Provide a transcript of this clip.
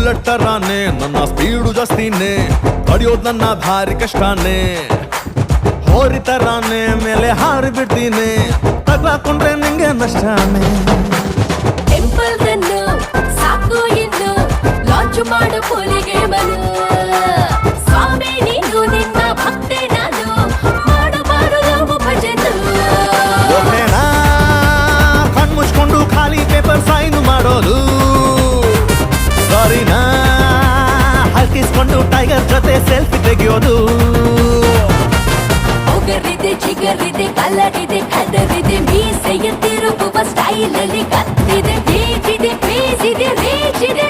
bullet ತರಾನೆ ನನ್ನ speed ಜಾಸ್ತಿನೇ ಹೊಡಿಯೋದ್ ನನ್ನ ಭಾರಿ ಕಷ್ಟನೇ ಹೋರಿ ತರಾನೆ ಮೇಲೆ ಹಾರಿ ಬಿಡ್ತೀನಿ ತಗ್ಲಾಕೊಂಡ್ರೆ ನಿಂಗೆ ನಷ್ಟನೇ ಟೆಂಪಲ್ ರನ್ನು ಸಾಕು ಎಂದು ಲಾಂಚ್ ಮಾಡು ಪೋಲಿಗೆ ಬರು ಸ್ವಾಮಿ ನೀನು ನಿನ್ನ ಭಕ್ತೆ ನಾನು ಮಾಡಬಾರು ನಾವು ಭಜನು ಒಮ್ಮೆನಾ ಕಣ್ ಮುಚ್ಕೊಂಡು ಖಾಲಿ ಪೇಪರ್ ಸೈನ್ ಮಾಡೋದು ಸಾರಿನಾ ಹಲ್ಕಿಸ್ಕೊಂಡು ಟೈಗರ್ ಜೊತೆ ಸೆಲ್ಫಿ ತೆಗೆಯೋದು ಒಗರಿದೆ ಜಿಗರಿದೆ ಕಲರಿದೆ ಕದರಿದೆ ಮೀಸೆಯ ತಿರುಗುವ ಸ್ಟೈಲ್ ಅಲ್ಲಿ ಕತ್ತಿದೆ ಬೀಚಿದೆ ಬೀಸಿದೆ ರೀಚಿದೆ